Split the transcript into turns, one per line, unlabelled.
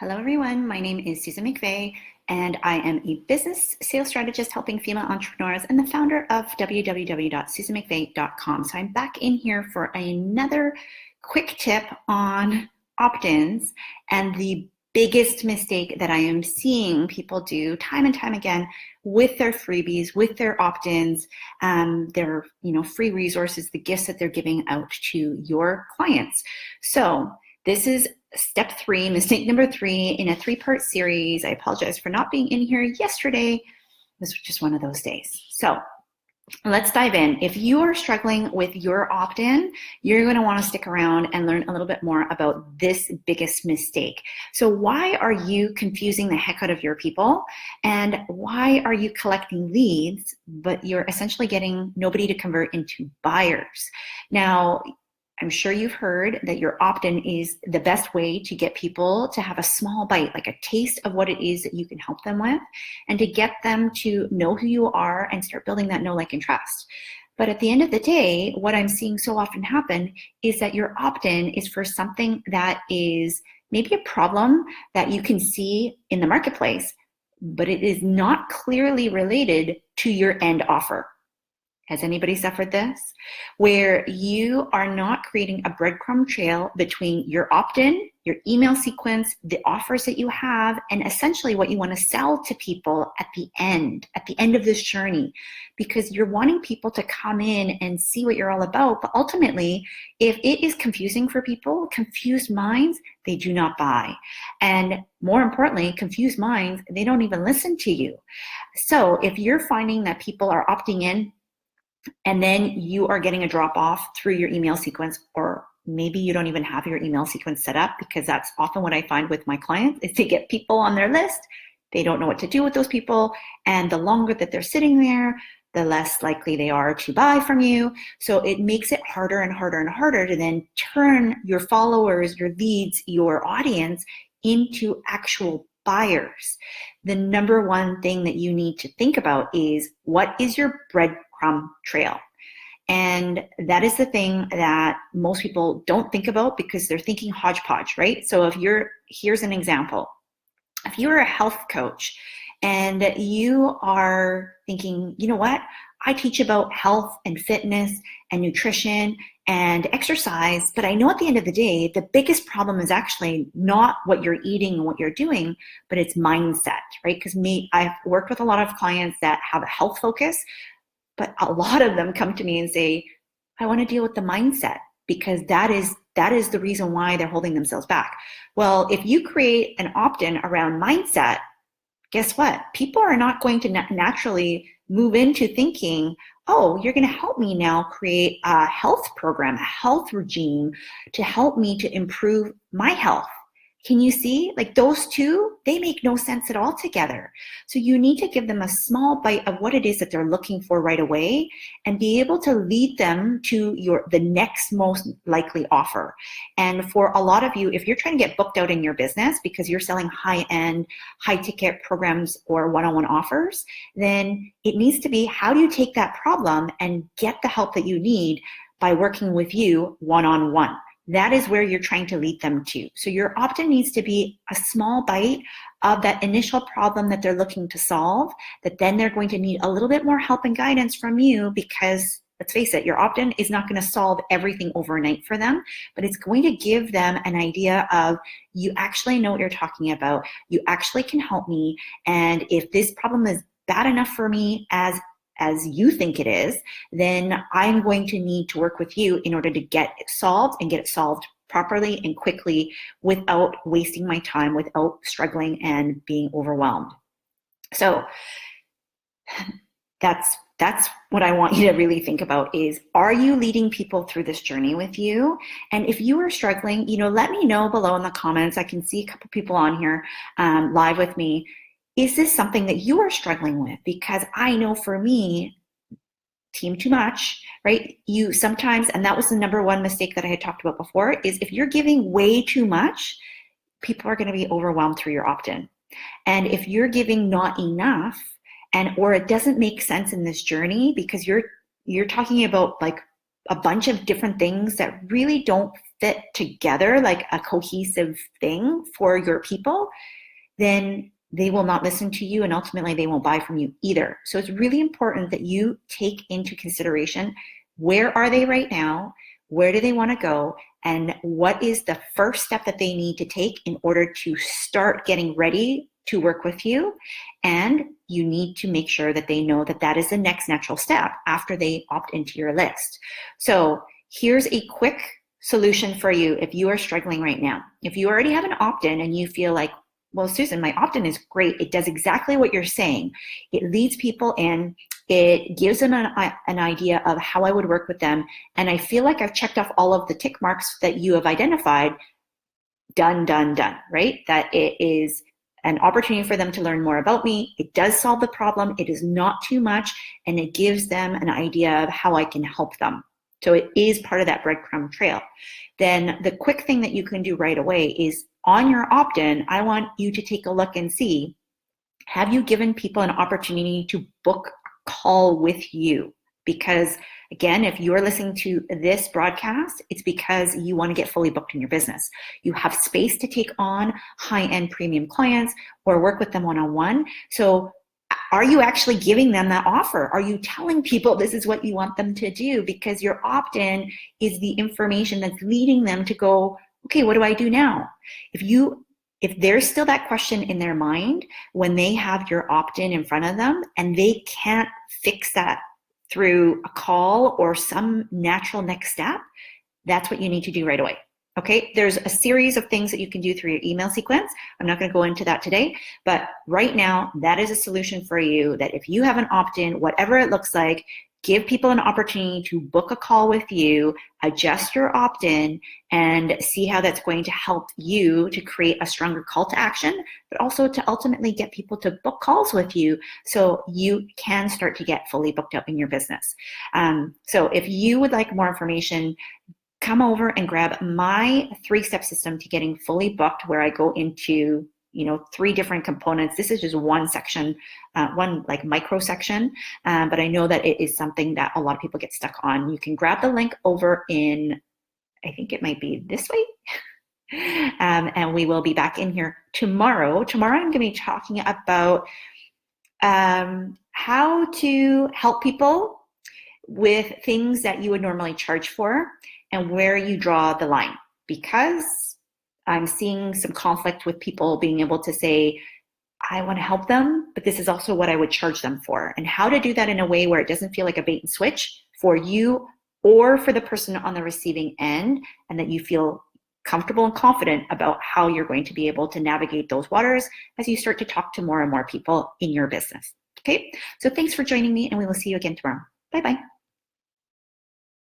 Hello, everyone. My name is Susan McVeigh, and I am a business sales strategist helping female entrepreneurs and the founder of www.susanmcveigh.com. So I'm back in here for another quick tip on opt-ins and the biggest mistake that I am seeing people do time and time again with their freebies, with their opt-ins, their free resources, the gifts that they're giving out to your clients. So this is step 3, mistake number 3 in a 3-part series. I apologize for not being in here yesterday. It was just one of those days. So let's dive in. If you are struggling with your opt-in, you're going to want to stick around and learn a little bit more about this biggest mistake. So why are you confusing the heck out of your people? And why are you collecting leads, but you're essentially getting nobody to convert into buyers? Now, I'm sure you've heard that your opt-in is the best way to get people to have a small bite, like a taste of what it is that you can help them with, and to get them to know who you are and start building that know, like, and trust. But at the end of the day, what I'm seeing so often happen is that your opt-in is for something that is maybe a problem that you can see in the marketplace, but it is not clearly related to your end offer. Has anybody suffered this? Where you are not creating a breadcrumb trail between your opt-in, your email sequence, the offers that you have, and essentially what you want to sell to people at the end of this journey. Because you're wanting people to come in and see what you're all about. But ultimately, if it is confusing for people, confused minds, they do not buy. And more importantly, confused minds, they don't even listen to you. So if you're finding that people are opting in, and then you are getting a drop off through your email sequence, or maybe you don't even have your email sequence set up, because that's often what I find with my clients is they get people on their list. They don't know what to do with those people. And the longer that they're sitting there, the less likely they are to buy from you. So it makes it harder and harder and harder to then turn your followers, your leads, your audience into actual buyers. The number one thing that you need to think about is, what is your breadcrumb trail? And that is the thing that most people don't think about because they're thinking hodgepodge, right? So here's an example. If you're a health coach and you are thinking, you know what, I teach about health and fitness and nutrition and exercise, but I know at the end of the day, the biggest problem is actually not what you're eating and what you're doing, but it's mindset, right? Because I've worked with a lot of clients that have a health focus, but a lot of them come to me and say, I want to deal with the mindset, because that is the reason why they're holding themselves back. Well, if you create an opt-in around mindset, guess what? People are not going to naturally move into thinking, oh, you're going to help me now create a health program, a health regime to help me to improve my health. Can you see? Like, those two, they make no sense at all together. So you need to give them a small bite of what it is that they're looking for right away and be able to lead them to the next most likely offer. And for a lot of you, if you're trying to get booked out in your business because you're selling high-end, high-ticket programs or one-on-one offers, then it needs to be, how do you take that problem and get the help that you need by working with you one-on-one? That is where you're trying to lead them to. So your opt-in needs to be a small bite of that initial problem that they're looking to solve, that then they're going to need a little bit more help and guidance from you, because let's face it, your opt-in is not going to solve everything overnight for them, but it's going to give them an idea of, you actually know what you're talking about, you actually can help me, and if this problem is bad enough for me as you think it is, then I'm going to need to work with you in order to get it solved, and get it solved properly and quickly without wasting my time, without struggling and being overwhelmed. So that's what I want you to really think about is, are you leading people through this journey with you? And if you are struggling, let me know below in the comments. I can see a couple people on here live with me. Is this something that you are struggling with? Because I know for me, team too much, right? You sometimes, and that was the number one mistake that I had talked about before, is if you're giving way too much, people are going to be overwhelmed through your opt-in. And if you're giving not enough, or it doesn't make sense in this journey because you're talking about like a bunch of different things that really don't fit together like a cohesive thing for your people, then they will not listen to you, and ultimately they won't buy from you either. So it's really important that you take into consideration, where are they right now? Where do they want to go? And what is the first step that they need to take in order to start getting ready to work with you? And you need to make sure that they know that that is the next natural step after they opt into your list. So here's a quick solution for you if you are struggling right now. If you already have an opt-in and you feel like, well, Susan, my opt-in is great. It does exactly what you're saying. It leads people in. It gives them an idea of how I would work with them. And I feel like I've checked off all of the tick marks that you have identified. Done, done, done, right? That it is an opportunity for them to learn more about me. It does solve the problem. It is not too much. And it gives them an idea of how I can help them. So it is part of that breadcrumb trail. Then the quick thing that you can do right away is, on your opt-in, I want you to take a look and see, have you given people an opportunity to book a call with you? Because again, if you're listening to this broadcast, it's because you want to get fully booked in your business. You have space to take on high-end premium clients or work with them one-on-one. So are you actually giving them that offer? Are you telling people this is what you want them to do? Because your opt-in is the information that's leading them to go, okay, what do I do now? If there's still that question in their mind when they have your opt-in in front of them and they can't fix that through a call or some natural next step, that's what you need to do right away. Okay, there's a series of things that you can do through your email sequence. I'm not going to go into that today, but right now, that is a solution for you, that if you have an opt-in, whatever it looks like, give people an opportunity to book a call with you, adjust your opt-in, and see how that's going to help you to create a stronger call to action, but also to ultimately get people to book calls with you so you can start to get fully booked up in your business. So if you would like more information, come over and grab my 3-step system to getting fully booked, where I go into 3 different components. This is just one section, one like micro section, but I know that it is something that a lot of people get stuck on. You can grab the link over in, I think it might be this way. And we will be back in here tomorrow. Tomorrow I'm going to be talking about how to help people with things that you would normally charge for and where you draw the line. Because I'm seeing some conflict with people being able to say, I want to help them, but this is also what I would charge them for. And how to do that in a way where it doesn't feel like a bait and switch for you or for the person on the receiving end, and that you feel comfortable and confident about how you're going to be able to navigate those waters as you start to talk to more and more people in your business. Okay, so thanks for joining me, and we will see you again tomorrow. Bye-bye.